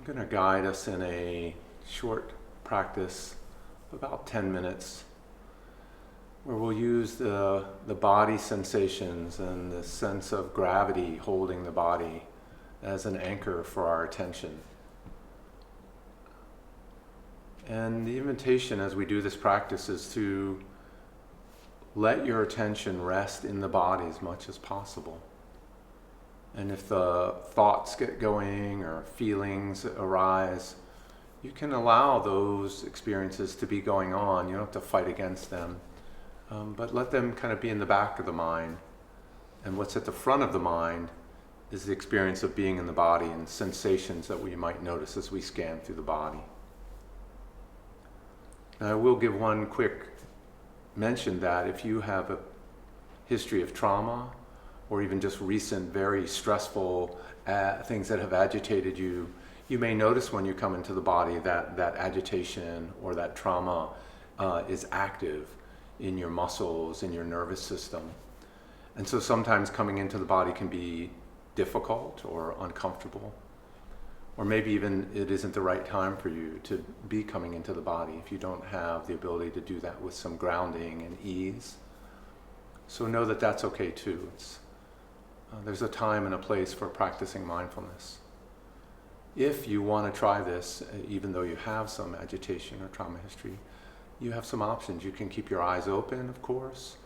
I'm going to guide us in a short practice, about 10 minutes, where we'll use the body sensations and the sense of gravity holding the body as an anchor for our attention. And the invitation as we do this practice is to let your attention rest in the body as much as possible. And if the thoughts get going or feelings arise, you can allow those experiences to be going on. You don't have to fight against them, but let them kind of be in the back of the mind. And what's at the front of the mind is the experience of being in the body and sensations that we might notice as we scan through the body. Now, I will give one quick mention that if you have a history of trauma, or even just recent, very stressful things that have agitated you, you may notice when you come into the body that agitation or that trauma is active in your muscles, in your nervous system. And so sometimes coming into the body can be difficult or uncomfortable. Or maybe even it isn't the right time for you to be coming into the body if you don't have the ability to do that with some grounding and ease. So know that that's okay too. There's a time and a place for practicing mindfulness. If you want to try this, even though you have some agitation or trauma history, you have some options. You can keep your eyes open, of course.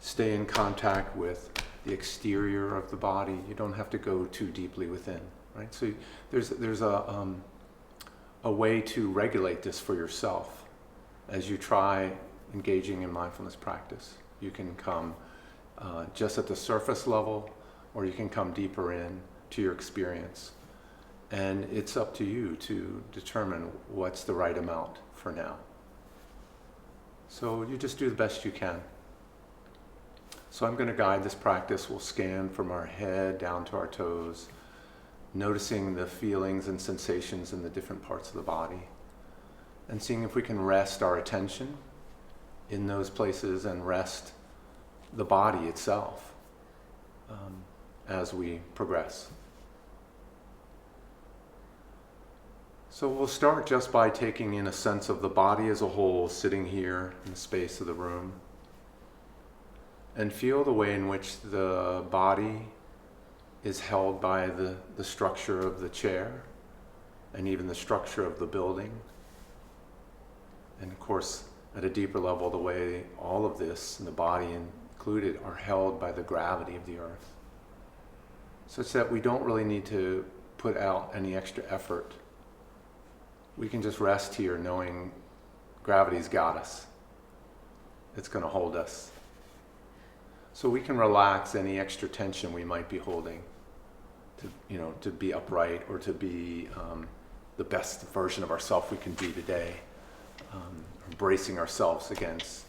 Stay in contact with the exterior of the body. You don't have to go too deeply within, right? So there's a way to regulate this for yourself as you try engaging in mindfulness practice. You can come just at the surface level, or you can come deeper in to your experience. And it's up to you to determine what's the right amount for now. So you just do the best you can. So I'm going to guide this practice. We'll scan from our head down to our toes, noticing the feelings and sensations in the different parts of the body, and seeing if we can rest our attention in those places and rest the body itself as we progress. So we'll start just by taking in a sense of the body as a whole, sitting here in the space of the room, and feel the way in which the body is held by the structure of the chair and even the structure of the building. And of course, at a deeper level, the way all of this, and the body included, are held by the gravity of the earth, such that we don't really need to put out any extra effort. We can just rest here knowing gravity's got us. It's going to hold us. So we can relax any extra tension we might be holding to be upright or to be the best version of ourselves we can be today, bracing ourselves against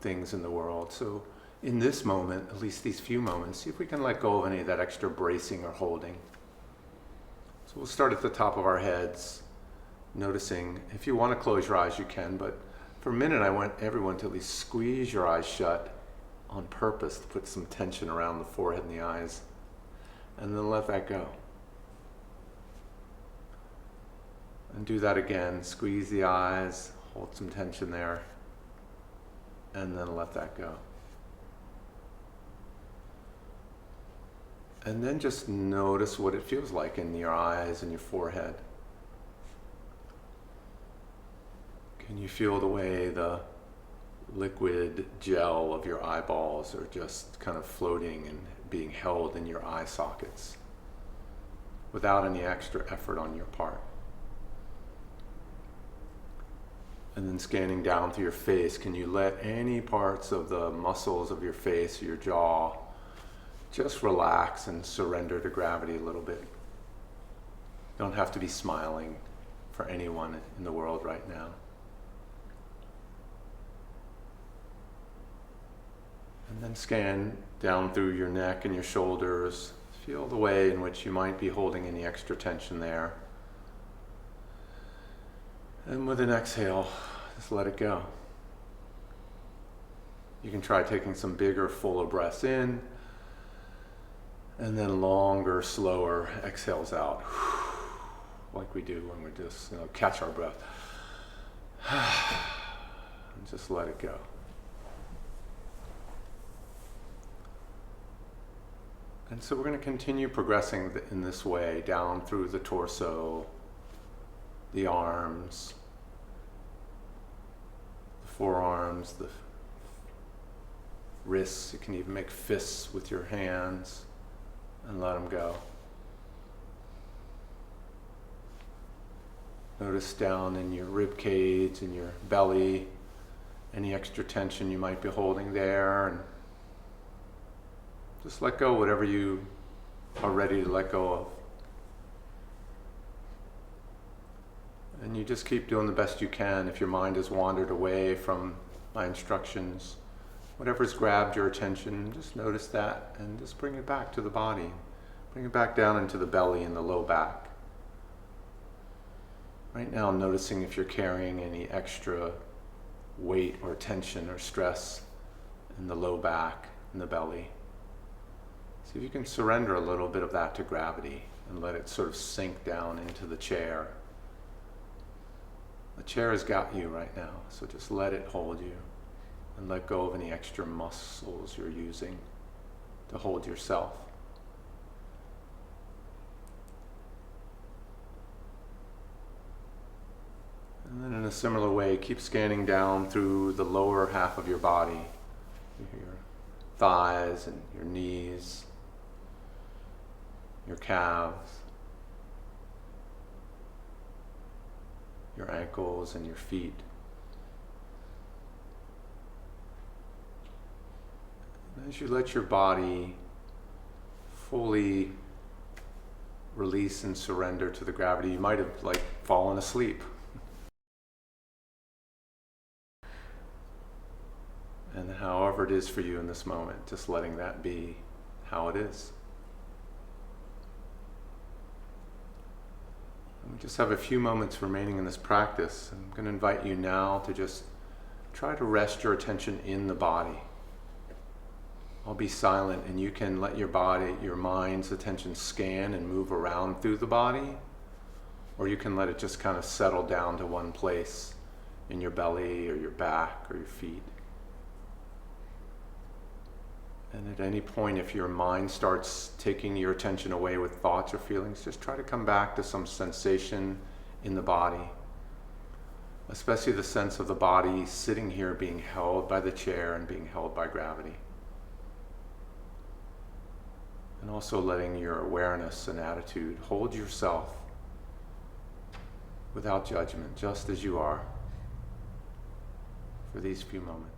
things in the world. So in this moment, at least these few moments, see if we can let go of any of that extra bracing or holding. So we'll start at the top of our heads, noticing, if you want to close your eyes, you can, but for a minute I want everyone to at least squeeze your eyes shut on purpose to put some tension around the forehead and the eyes, and then let that go. And do that again, squeeze the eyes, hold some tension there, and then let that go. And then just notice what it feels like in your eyes and your forehead. Can you feel the way the liquid gel of your eyeballs are just kind of floating and being held in your eye sockets without any extra effort on your part? And then scanning down through your face, can you let any parts of the muscles of your face or your jaw just relax and surrender to gravity a little bit? You don't have to be smiling for anyone in the world right now. And then scan down through your neck and your shoulders. Feel the way in which you might be holding any extra tension there. And with an exhale, just let it go. You can try taking some bigger, fuller breaths in, And then longer, slower exhales out, like we do when we just catch our breath. And just let it go. And so we're going to continue progressing in this way down through the torso, the arms, the forearms, the wrists. You can even make fists with your hands and let them go. Notice down in your rib cage, in your belly, any extra tension you might be holding there, and just let go whatever you are ready to let go of. And you just keep doing the best you can. If your mind has wandered away from my instructions, whatever's grabbed your attention, just notice that and just bring it back to the body. Bring it back down into the belly and the low back. Right now, I'm noticing if you're carrying any extra weight or tension or stress in the low back and the belly. See if you can surrender a little bit of that to gravity and let it sort of sink down into the chair. The chair has got you right now, so just let it hold you and let go of any extra muscles you're using to hold yourself. And then in a similar way, keep scanning down through the lower half of your body, your thighs and your knees, your calves, your ankles and your feet. And as you let your body fully release and surrender to the gravity, you might have fallen asleep. And however it is for you in this moment, just letting that be how it is. And we just have a few moments remaining in this practice. I'm going to invite you now to just try to rest your attention in the body. I'll be silent and you can let your body, your mind's attention scan and move around through the body, or you can let it just kind of settle down to one place in your belly or your back or your feet. And at any point, if your mind starts taking your attention away with thoughts or feelings, just try to come back to some sensation in the body, especially the sense of the body sitting here being held by the chair and being held by gravity. And also letting your awareness and attitude hold yourself without judgment, just as you are, for these few moments.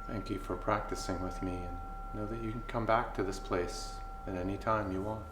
Thank you for practicing with me, and know that you can come back to this place at any time you want.